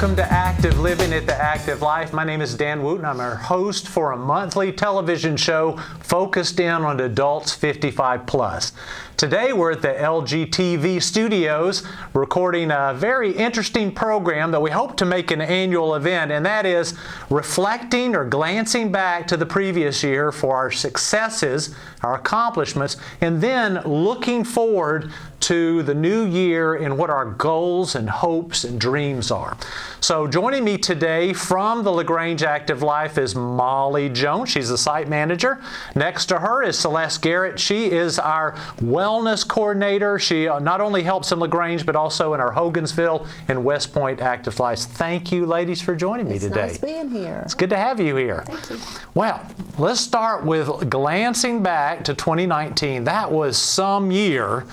Welcome to Active Living at the Active Life. My name is Dan Wooten. I'm our host for a monthly television show focused in on adults 55 plus. Today we're at the LGTV studios recording a very interesting program that we hope to make an annual event, and that is reflecting or glancing back to the previous year for our successes, our accomplishments, and then looking forward to the new year and what our goals and hopes and dreams are. So joining me today from the LaGrange Active Life is Molly Jones. She's the site manager. Next to her is Celeste Garrett. She is our wellness coordinator. She not only helps in LaGrange, but also in our Hogansville and West Point Active Lives. Thank you, ladies, for joining me today. It's nice being here. It's good to have you here. Thank you. Well, let's start with glancing back to 2019. That was some year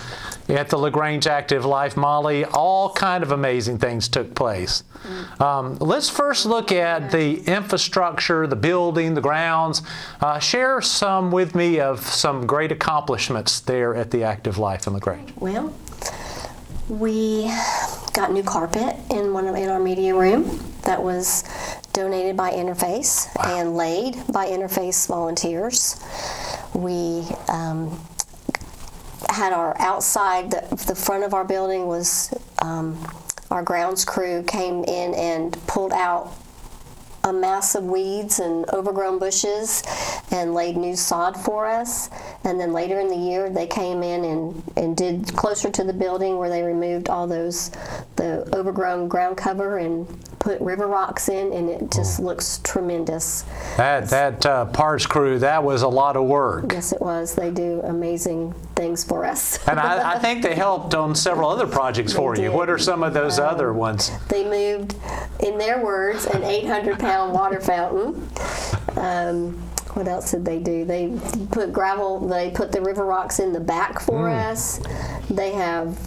at the LaGrange Active Life. Molly, all kind of amazing things took place. Let's first look at the infrastructure, the building, the grounds. Share some with me of some great accomplishments there at the Active Life in LaGrange. Well, we got new carpet in our media room that was donated by Interface and laid by Interface volunteers. We had our outside, the front of our building was, our grounds crew came in and pulled out a mass of weeds and overgrown bushes and laid new sod for us. And then later in the year, they came in and did closer to the building where they removed all the overgrown ground cover and put river rocks in, and it just looks tremendous. That parts crew, that was a lot of work. Yes, it was. They do amazing things for us. And I think they helped on several other projects for you. What are some of those other ones? They moved, in their words, an 800-pound water fountain. What else did they do? They put gravel, they put the river rocks in the back for us. They have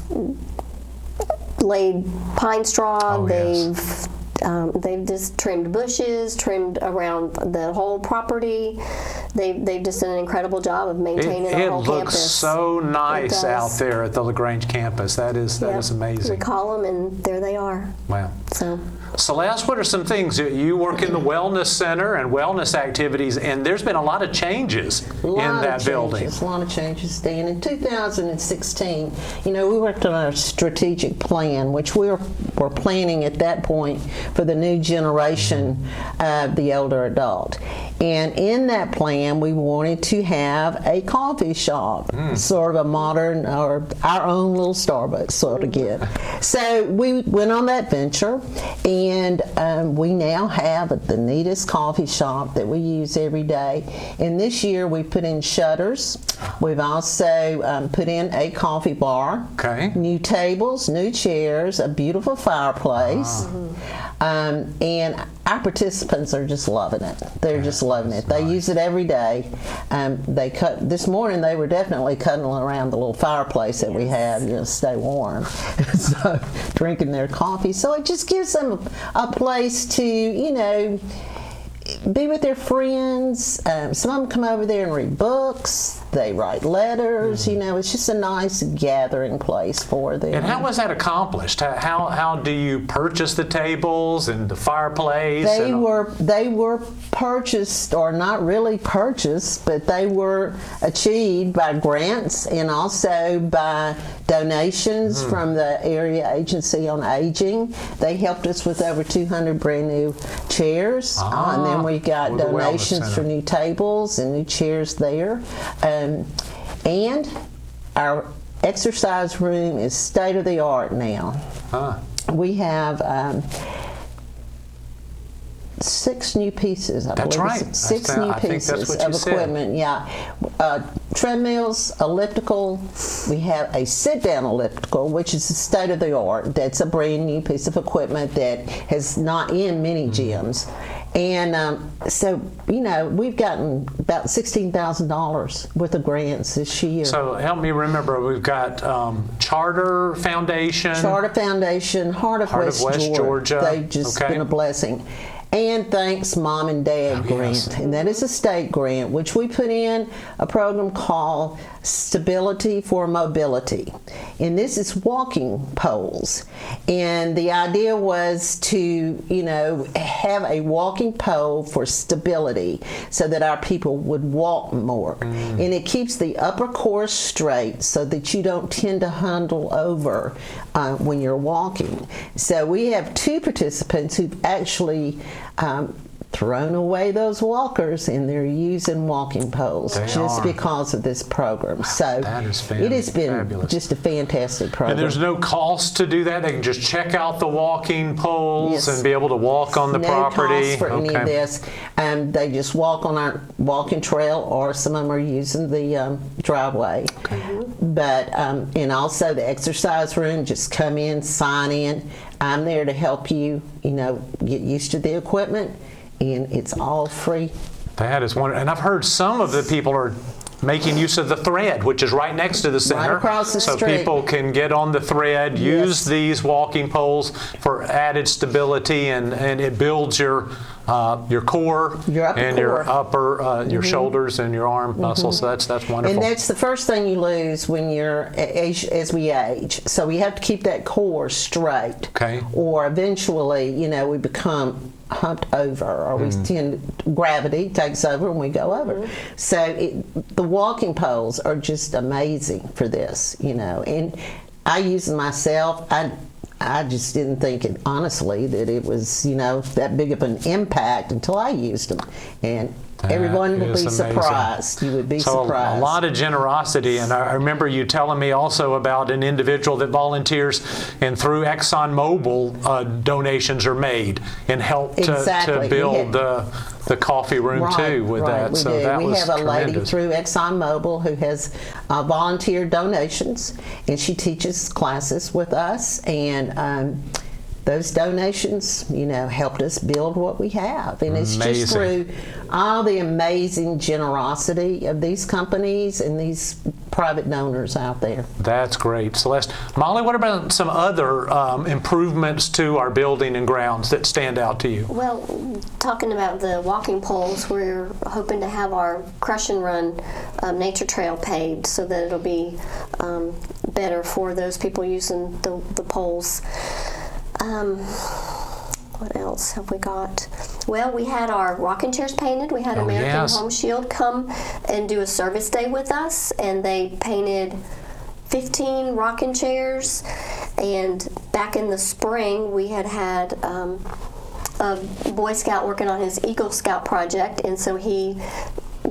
laid pine straw. They've just trimmed bushes, trimmed around the whole property. They've just done an incredible job of maintaining the whole campus. It looks so nice out there at the LaGrange campus. That is amazing. We call them, and there they are. Wow. So, Celeste, what are some things? You work in the wellness center and wellness activities, and there's been a lot of changes in that building. A lot of changes, Dan. In 2016, we worked on a strategic plan, which we were planning at that point for the new generation of the older adult. And in that plan, we wanted to have a coffee shop, sort of a modern, or our own little Starbucks sort of get. So we went on that venture, and we now have the neatest coffee shop that we use every day. And this year we put in shutters. We've also put in a coffee bar, new tables, new chairs, a beautiful fireplace. And our participants are just loving it. They're just loving it. They use it every day. This morning they were definitely cuddling around the little fireplace that we had to stay warm. So drinking their coffee. So it just gives them a place to, be with their friends. Some of them come over there and read books. They write letters. It's just a nice gathering place for them. And how was that accomplished? How do you purchase the tables and the fireplace? They were purchased, or not really purchased, but they were achieved by grants and also by donations from the Area Agency on Aging. They helped us with over 200 brand new chairs, and then we got donations for new tables and new chairs there. And our exercise room is state of the art now. We have 6 new pieces. That's right. 6 new pieces of equipment. Yeah, treadmills, elliptical. We have a sit-down elliptical, which is the state of the art. That's a brand new piece of equipment that has not in many gyms. And so, we've gotten about $16,000 worth of grants this year. So help me remember, we've got Charter Foundation, Heart of West Georgia. They've just been a blessing. And thanks Mom and Dad grant. And that is a state grant, which we put in a program called stability for mobility. And this is walking poles. And the idea was to, have a walking pole for stability so that our people would walk more. And it keeps the upper core straight so that you don't tend to handle over when you're walking. So we have 2 participants who've actually thrown away those walkers, and they're using walking poles because of this program. So that is it has been fabulous. Just a fantastic program. And there's no cost to do that? They can just check out the walking poles and be able to walk on the property? No cost for any of this. They just walk on our walking trail, or some of them are using the driveway. But and also the exercise room, just come in, sign in. I'm there to help you, get used to the equipment. And it's all free. That is wonderful. And I've heard some of the people are making use of the thread, which is right next to the center. Right across the street. So people can get on the thread, use these walking poles for added stability, and it builds your core and your upper, your shoulders and your arm muscles. So that's wonderful. And that's the first thing you lose when you're as we age. So we have to keep that core straight. Okay. Or eventually, we become humped over, or we gravity takes over and we go over. So the walking poles are just amazing for this, and I use them myself. I just didn't think honestly that it was, that big of an impact until I used them. And everyone would be surprised. You would be surprised. A lot of generosity. And I remember you telling me also about an individual that volunteers, and through ExxonMobil, donations are made and help to build the coffee room too with that. We so do. that we was have a tremendous. lady through ExxonMobil who has volunteer donations, and she teaches classes with us, and those donations, helped us build what we have. And it's just through all the amazing generosity of these companies and these private donors out there. That's great. Celeste. Molly, what about some other improvements to our building and grounds that stand out to you? Well, talking about the walking poles, we're hoping to have our crush and run nature trail paved so that it'll be better for those people using the poles. What else have we got? Well, we had our rocking chairs painted. We had American Home Shield come and do a service day with us, and they painted 15 rocking chairs. And back in the spring, we had a Boy Scout working on his Eagle Scout project, and so he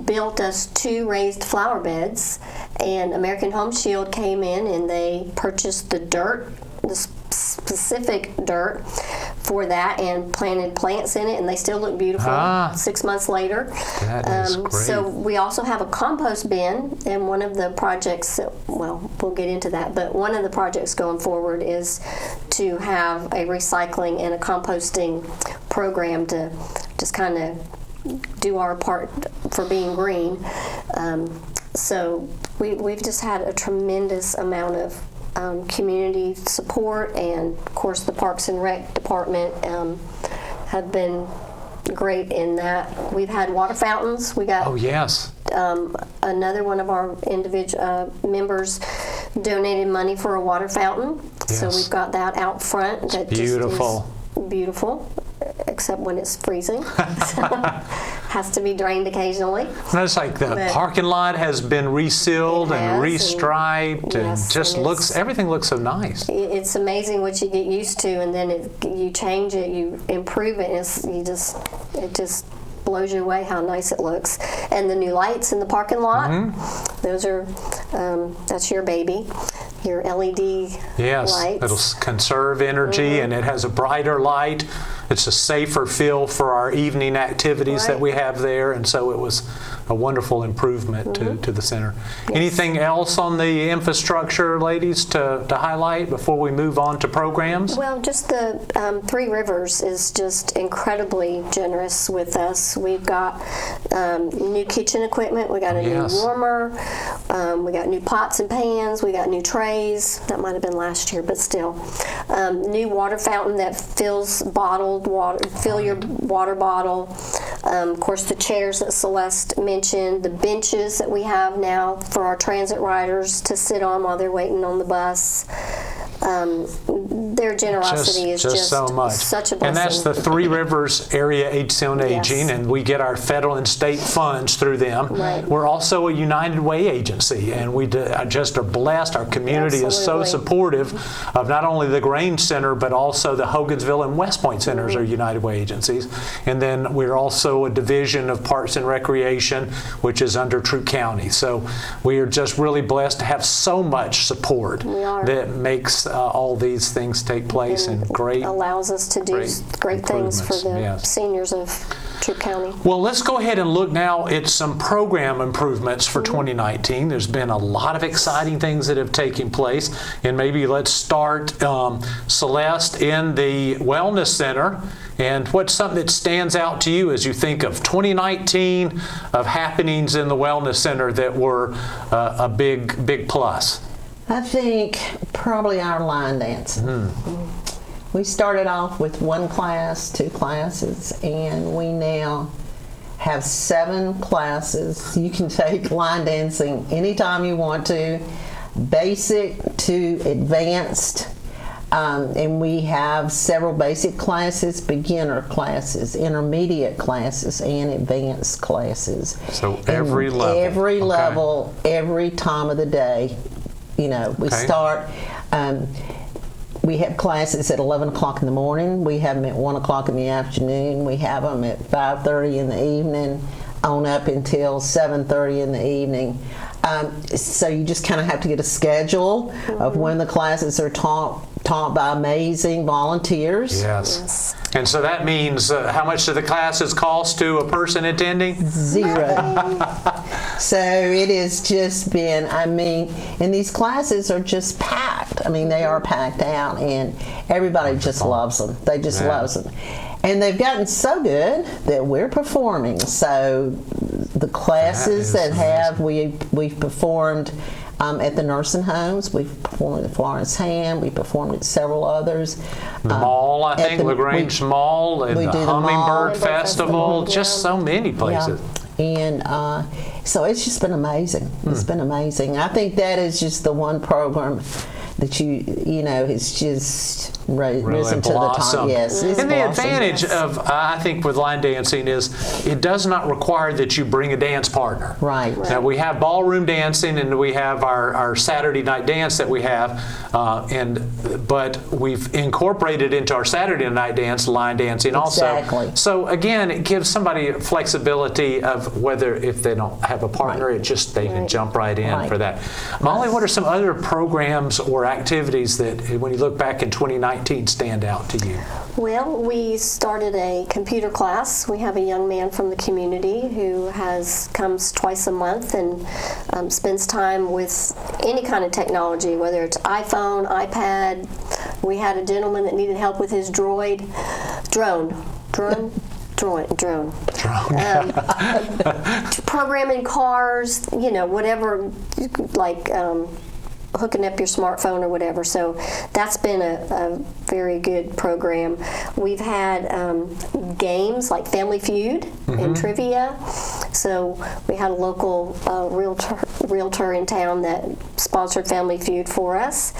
built us 2 raised flower beds, and American Home Shield came in and they purchased the dirt, the specific dirt for that, and planted plants in it, and they still look beautiful 6 months later. That is great. So we also have a compost bin, and one of the projects, well, we'll get into that, but one of the projects going forward is to have a recycling and a composting program to just kind of do our part for being green. So we've just had a tremendous amount of community support, and of course the Parks and Rec department have been great in that. We've had water fountains. We got another one of our individual members donated money for a water fountain. So we've got that out front. It's beautiful. Just is beautiful, except when it's freezing. Has to be drained occasionally. It's like the parking lot has been resealed and restriped, and just everything looks so nice. It's amazing what you get used to, and then you change it, you improve it, and it just blows you away how nice it looks. And the new lights in the parking lot, those are, that's your baby. Your LED lights. It'll conserve energy, and it has a brighter light. It's a safer feel for our evening activities that we have there, and so it was a wonderful improvement to the center. Anything else on the infrastructure, ladies, to highlight before we move on to programs? Well, just the Three Rivers is just incredibly generous with us. We've got new kitchen equipment. We got a new warmer. We got new pots and pans. We got new trays. That might have been last year, but still. New water fountain that fills bottled water. Fill your water bottle. Of course, the chairs that Celeste mentioned, the benches that we have now for our transit riders to sit on while they're waiting on the bus. Their generosity is just so much. Such a blessing. And that's the Three Rivers Area Agency on Aging, and we get our federal and state funds through them. Right. We're also a United Way agency, and we just are blessed. Our community is so supportive of not only the Grange Center, but also the Hogansville and West Point Centers are United Way agencies. And then we're also a division of Parks and Recreation, which is under Troup County. So we are just really blessed to have so much support that makes all these things take place, and great allows us to do great things for the seniors of Troup County. Well, let's go ahead and look now at some program improvements for 2019. There's been a lot of exciting things that have taken place, and maybe let's start, Celeste, in the Wellness Center. And what's something that stands out to you as you think of 2019 of happenings in the Wellness Center that were a big plus? I think probably our line dancing. We started off with 1 class, 2 classes, and we now have 7 classes. You can take line dancing anytime you want to, basic to advanced. And we have several basic classes, beginner classes, intermediate classes, and advanced classes. So every level. Every level, every time of the day. You know, we start, we have classes at 11 o'clock in the morning. We have them at 1 o'clock in the afternoon. We have them at 5:30 in the evening on up until 7:30 in the evening. So you just kind of have to get a schedule of when the classes are taught by amazing volunteers. Yes. And so that means how much do the classes cost to a person attending? 0. So it has just been, I mean, and these classes are just packed. I mean, they are packed out, and everybody just loves them. They just love them. And they've gotten so good that we're performing. So the classes that have, we've performed at the nursing homes. We've performed at Florence Ham. We performed at several others. The mall, I think, LaGrange Mall, and the Hummingbird Festival, just so many places. And so it's just been amazing. It's been amazing. I think that is just the one program that you know, has just risen to the top. Yes, and the advantage of, I think, with line dancing is it does not require that you bring a dance partner. Right. Now, we have ballroom dancing, and we have our Saturday night dance that we have, but we've incorporated into our Saturday night dance line dancing also. Exactly. So again, it gives somebody flexibility of whether, if they don't have a partner, it just they can jump right in for that. Molly, what are some other programs or activities that, when you look back in 2019, stand out to you? Well, we started a computer class. We have a young man from the community who comes twice a month and spends time with any kind of technology, whether it's iPhone, iPad. We had a gentleman that needed help with his drone. Programming cars, you know, whatever, like hooking up your smartphone or whatever. So that's been a very good program. We've had games like Family Feud and trivia. So we had a local realtor in town that sponsored Family Feud for us.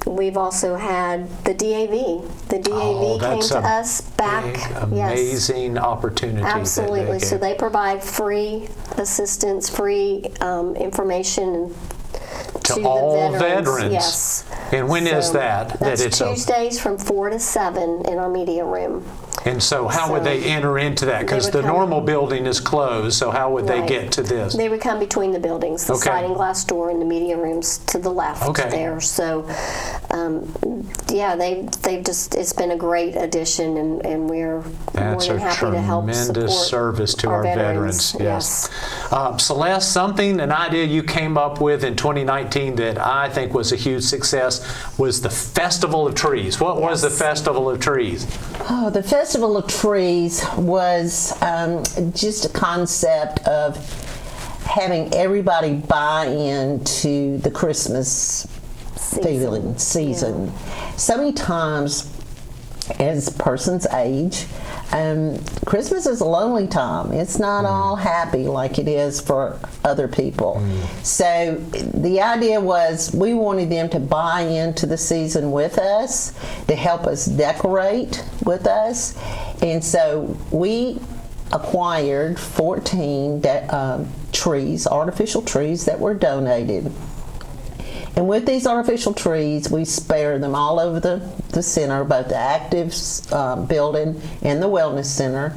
We've also had the DAV. The DAV came to us back. Amazing opportunity. Absolutely. So they provide free assistance, free information to all the veterans. Yes. And when is that? That's Tuesdays from 4 to 7 in our media room. And so how would they enter into that? Because the normal building is closed, so how would they get to this? They would come between the buildings, the sliding glass door and the media rooms to the left there. So, they've just, it's been a great addition, and we're more than happy to help support. That's a tremendous service to our veterans. Yes. Celeste, an idea you came up with in 2019 that I think was a huge success was the Festival of Trees. What was the Festival of Trees? Oh, the Festival of Trees was just a concept of having everybody buy into the Christmas feeling season. So many times, as persons age, Christmas is a lonely time. It's not all happy like it is for other people. So the idea was we wanted them to buy into the season with us, to help us decorate with us. And so we acquired 14 trees, artificial trees that were donated. And with these artificial trees, we spare them all over the center, both the active building and the wellness center.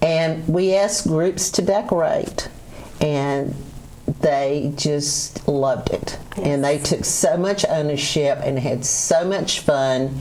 And we asked groups to decorate. And they just loved it. Yes. And they took so much ownership and had so much fun.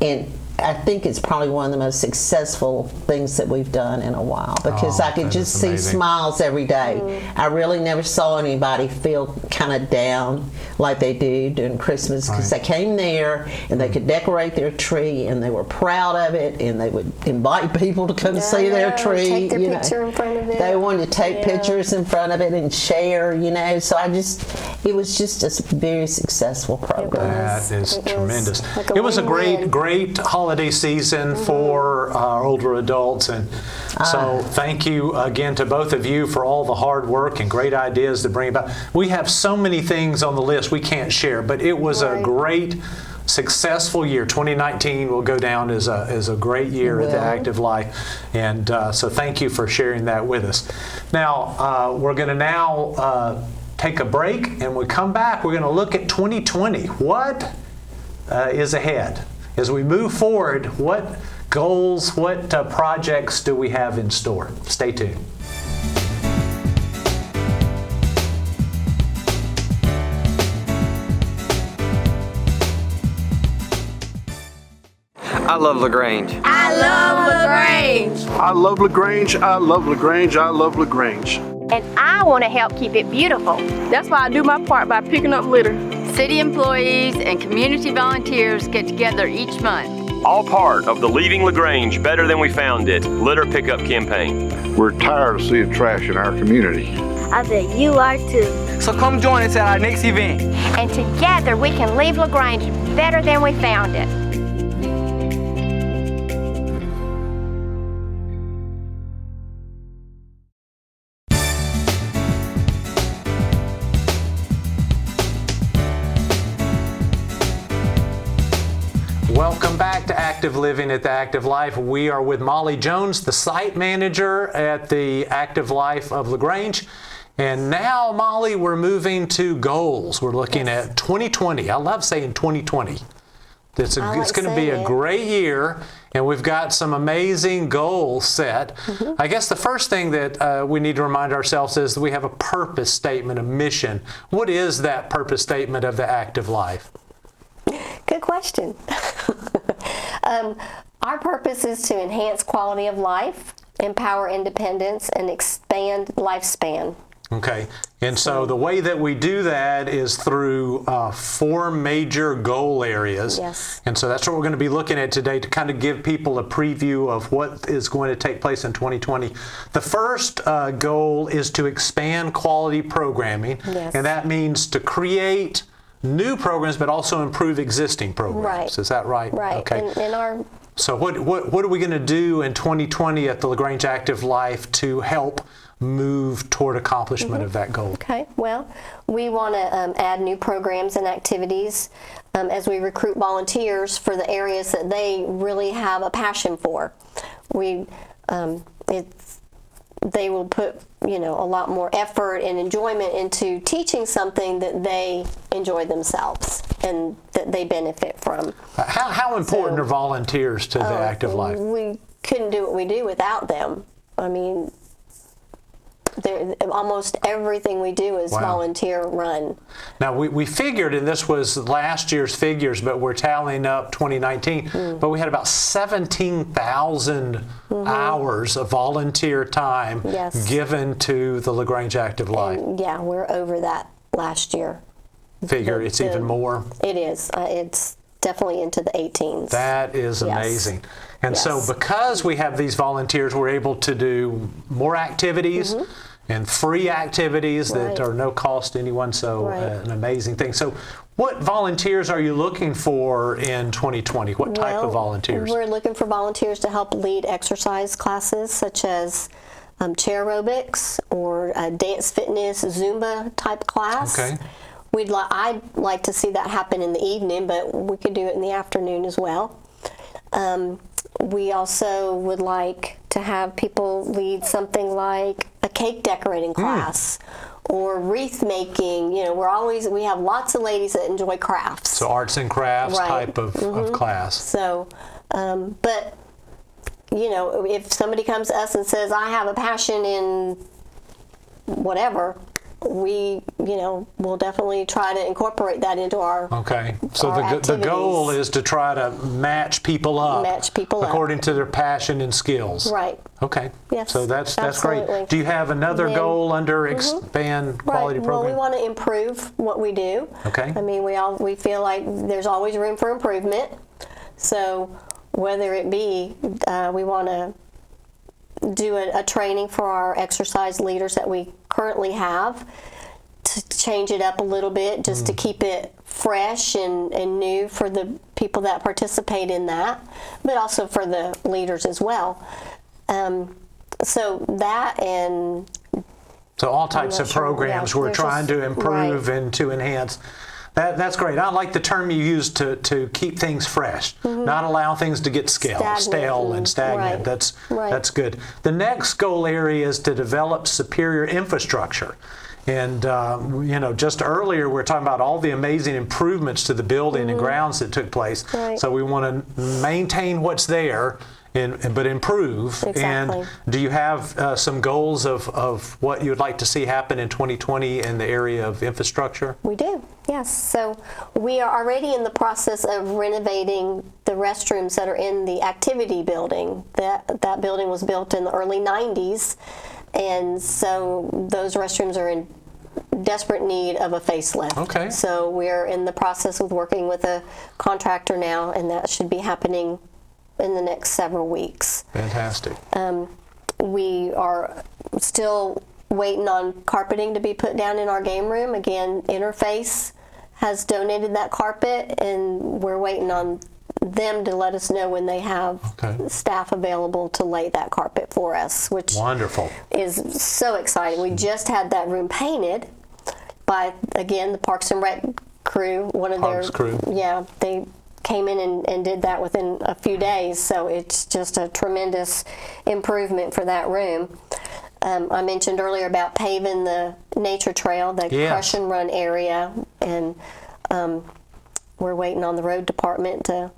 And I think it's probably one of the most successful things that we've done in a while, because I could just see smiles every day. I really never saw anybody feel kind of down like they do during Christmas, because they came there and they could decorate their tree and they were proud of it, and they would invite people to come see their tree. Take their picture in front of it. They wanted to take pictures in front of it and share, so it was just a very successful program. That is tremendous. It was a great holiday season for older adults, and so thank you again to both of you for all the hard work and great ideas to bring about. We have so many things on the list we can't share, but it was a great successful year. 2019 will go down as a great year at the Active Life, and so thank you for sharing that with us. Now we're going to take a break, and when we come back we're going to look at 2020. What is ahead? As we move forward, what goals, what projects do we have in store? Stay tuned. I love LaGrange. I love LaGrange. I love LaGrange. I love LaGrange. I love LaGrange. And I want to help keep it beautiful. That's why I do my part by picking up litter. City employees and community volunteers get together each month. All part of the Leaving LaGrange Better Than We Found It litter pickup campaign. We're tired of seeing trash in our community. I bet you are too. So come join us at our next event. And together we can leave LaGrange better than we found it. Welcome back to Active Living at the Active Life. We are with Molly Jones, the site manager at the Active Life of LaGrange. And now, Molly, we're moving to goals. We're looking at 2020. I love saying 2020. It's going to be a great year, and we've got some amazing goals set. I guess the first thing that we need to remind ourselves is that we have a purpose statement, a mission. What is that purpose statement of the Active Life? Good question. Our purpose is to enhance quality of life, empower independence, and expand lifespan. Okay, and so the way that we do that is through 4 major goal areas. Yes. And so that's what we're going to be looking at today to kind of give people a preview of what is going to take place in 2020. The first goal is to expand quality programming, and that means to create new programs, but also improve existing programs. Right. Is that right? Right. Okay. So what are we going to do in 2020 at the LaGrange Active Life to help move toward accomplishment of that goal? Okay. Well, we want to add new programs and activities as we recruit volunteers for the areas that they really have a passion for. They will put a lot more effort and enjoyment into teaching something that they enjoy themselves and that they benefit from. How important are volunteers to the Active Life? We couldn't do what we do without them. I mean, almost everything we do is volunteer run. Now we figured, and this was last year's figures, but we're tallying up 2019, but we had about 17,000 hours of volunteer time given to the LaGrange Active Life. And yeah, we're over that last year. Figure it's even more? It is. It's definitely into the 18s. That is amazing. And so because we have these volunteers, we're able to do more activities and free activities that are no cost to anyone, so an amazing thing. So what volunteers are you looking for in 2020? What type of volunteers? We're looking for volunteers to help lead exercise classes such as chair aerobics or dance fitness, Zumba type class. Okay. I'd like to see that happen in the evening, but we could do it in the afternoon as well. We also would like to have people lead something like a cake decorating class or wreath making. You know, we have lots of ladies that enjoy crafts. So arts and crafts type of class. So, but you know, if somebody comes to us and says, I have a passion in whatever, we, you know, we'll definitely try to incorporate that into our So the goal is to try to match people up according to their passion and skills. Right. Okay. Yes. So that's absolutely. great. Do you have another goal under expand quality program? Well, we want to improve what we do. Okay. I mean, we feel like there's always room for improvement. So whether it be we want to do a training for our exercise leaders that we currently have, to change it up a little bit just to keep it fresh and new for the people that participate in that, but also for the leaders as well. So that and so all types of programs we're trying to improve and to enhance. That's great. I like the term you used to keep things fresh, not allow things to get stale and stagnant. That's good. The next goal area is to develop superior infrastructure. And, you know, just earlier we were talking about all the amazing improvements to the building and grounds that took place. So we want to maintain what's there, but improve. Exactly. And do you have some goals of what you would like to see happen in 2020 in the area of infrastructure? We do, yes. So we are already in the process of renovating the restrooms that are in the activity building. That building was built in the early 90s, and so those restrooms are in desperate need of a facelift. Okay. So we're in the process of working with a contractor now, and that should be happening in the next several weeks. Fantastic. We are still waiting on carpeting to be put down in our game room. Again, Interface has donated that carpet, and we're waiting on them to let us know when they have staff available to lay that carpet for us, which is so exciting. We just had that room painted by, again, the Parks and Rec crew. Yeah, they came in and did that within a few days, so it's just a tremendous improvement for that room. I mentioned earlier about paving the nature trail, the crush and run area, and we're waiting on the road department to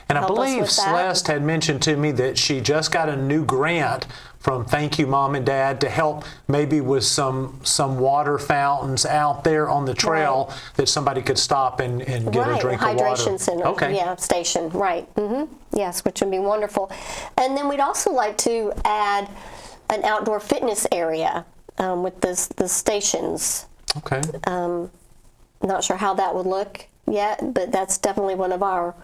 and help I believe us with Celeste had mentioned to me that she just got a new grant from Thank You Mom and Dad to help maybe with some water fountains out there on the trail that somebody could stop and get a drink of water. Hydration center, station, yes, which would be wonderful. And then we'd also like to add an outdoor fitness area with the stations. Okay. Not sure how that would look yet, but that's definitely one of our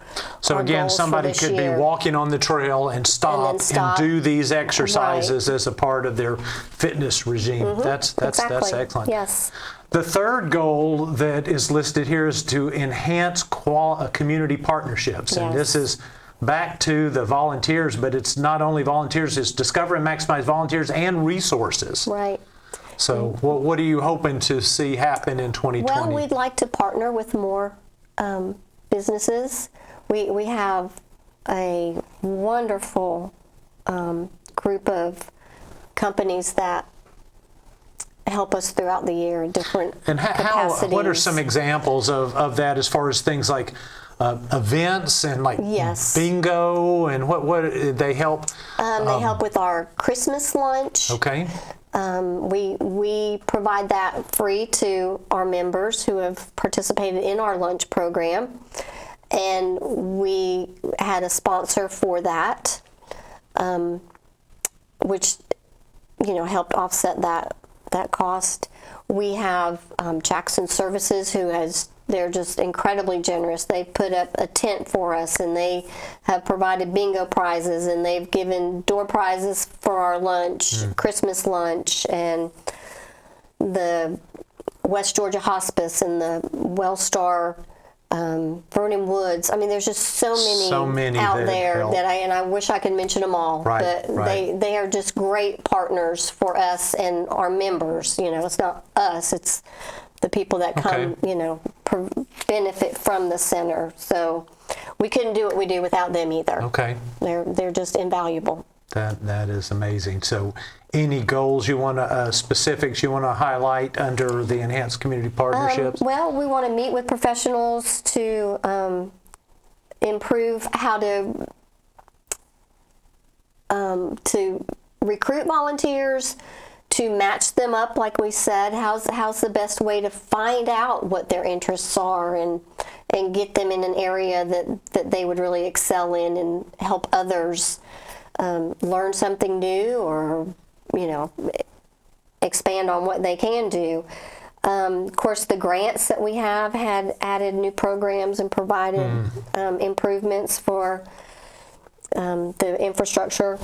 again, goals somebody could be walking on the trail and stop and do these exercises as a part of their fitness regime. That's excellent. Yes. The third goal that is listed here is to enhance community partnerships, and this is back to the volunteers, but it's not only volunteers, it's discover and maximize volunteers and resources. Right. So what are you hoping to see happen in 2020? Well, we'd like to partner with more businesses. We have a wonderful group of companies that help us throughout the year in different capacities. What are some examples of that as far as things like events and like bingo, and what they help? They help with our Christmas lunch. Okay. We provide that free to our members who have participated in our lunch program, and we had a sponsor for that, which helped offset that cost. We have Jackson Services, they're just incredibly generous. They put up a tent for us, and they have provided bingo prizes, and they've given door prizes for our lunch, Christmas lunch, and the West Georgia Hospice and the Wellstar, Vernon Woods. I mean, there's just so many out there help. that I wish I could mention them all. Right, but right. they are just great partners for us and our members. You know, it's not us, it's the people that come, you know, benefit from the center. So we couldn't do what we do without them either. Okay. They're just invaluable. That is amazing. So any goals you want to, specifics you want to highlight under the Enhanced Community Partnerships? Well, we want to meet with professionals to improve how to recruit volunteers, to match them up, like we said. How's the best way to find out what their interests are and get them in an area that they would really excel in and help others learn something new, or, you know, expand on what they can do. Of course, the grants that we have had added new programs and provided improvements for the infrastructure.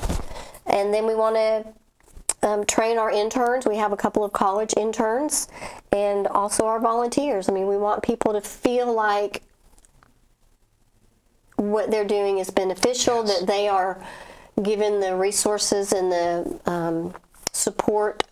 And then we want to train our interns. We have a couple of college interns and also our volunteers. I mean, we want people to feel like what they're doing is beneficial, that they are given the resources and the support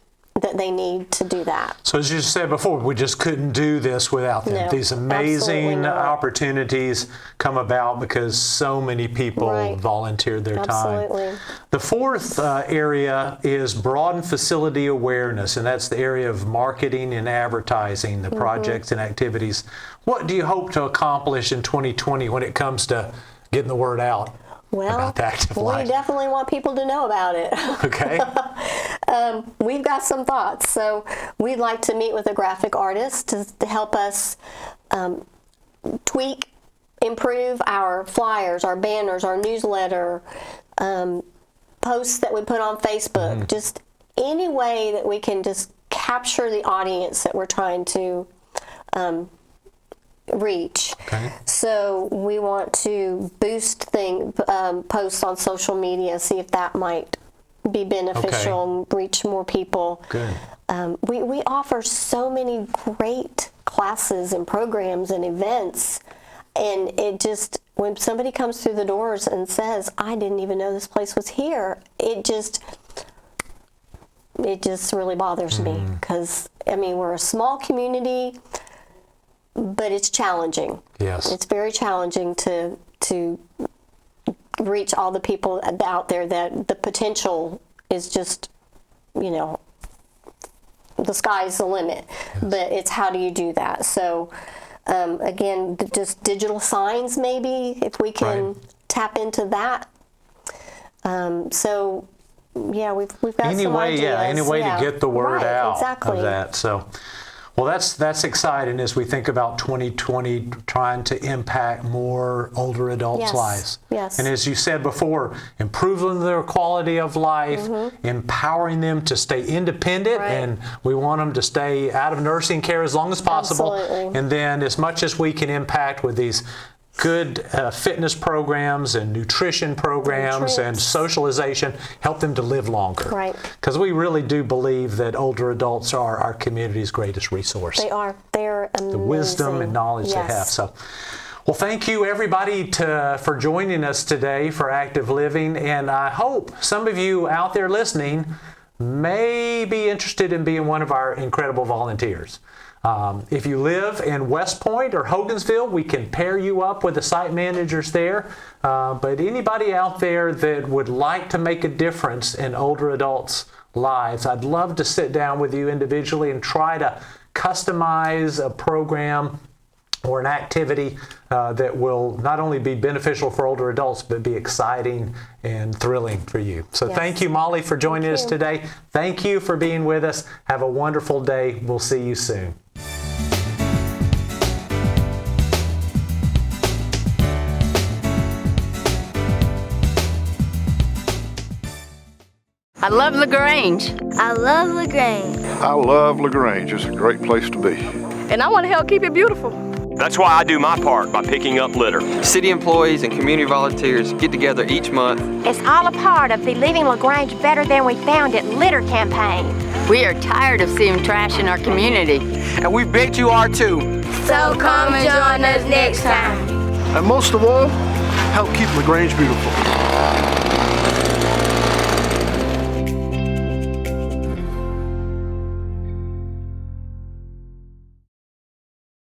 that they need to do that. So as you said before, we just couldn't do this without them. No, These amazing not. opportunities come about because so many people volunteered their time. The fourth area is broaden facility awareness, and that's the area of marketing and advertising, the projects and activities. What do you hope to accomplish in 2020 when it comes to getting the word out? Well, about the active we life? definitely want people to know about it. Okay. We've got some thoughts. So we'd like to meet with a graphic artist to help us tweak, improve our flyers, our banners, our newsletter, posts that we put on Facebook, just any way that we can just capture the audience that we're trying to reach. Okay. So we want to boost posts on social media, see if that might be beneficial and reach more people. Good. We offer so many great classes and programs and events, and it just, when somebody comes through the doors and says, I didn't even know this place was here, it just really bothers me, because I mean, we're a small community, but it's challenging. Yes. It's very challenging to reach all the people out there, that the potential is just, you know, the sky's the limit. Yes. But it's how do you do that? So again, just digital signs, maybe, if we can tap into that. So yeah, we've got some ideas. Any way to get the word out exactly. of that. So, well, that's exciting as we think about 2020, trying to impact more older adults' lives. Yes. And as you said before, improving their quality of life, empowering them to stay independent, and we want them to stay out of nursing care as long as possible. Absolutely. And then as much as we can impact with these good fitness programs and nutrition programs and socialization, help them to live longer. Right. Because we really do believe that older adults are our community's greatest resource. They are. They're amazing. The wisdom and knowledge they have. So, well, thank you everybody for joining us today for Active Living, and I hope some of you out there listening may be interested in being one of our incredible volunteers. If you live in West Point or Hogansville, we can pair you up with the site managers there. But anybody out there that would like to make a difference in older adults' lives, I'd love to sit down with you individually and try to customize a program or an activity that will not only be beneficial for older adults, but be exciting and thrilling for you. So thank you, Molly, for joining us today. Thank you for being with us. Have a wonderful day. We'll see you soon. I love LaGrange. I love LaGrange. I love LaGrange. It's a great place to be. And I want to help keep it beautiful. That's why I do my part by picking up litter. City employees and community volunteers get together each month. It's all a part of the Leaving LaGrange Better Than We Found It litter campaign. We are tired of seeing trash in our community. And we bet you are too. So come and join us next time. And most of all, help keep LaGrange beautiful.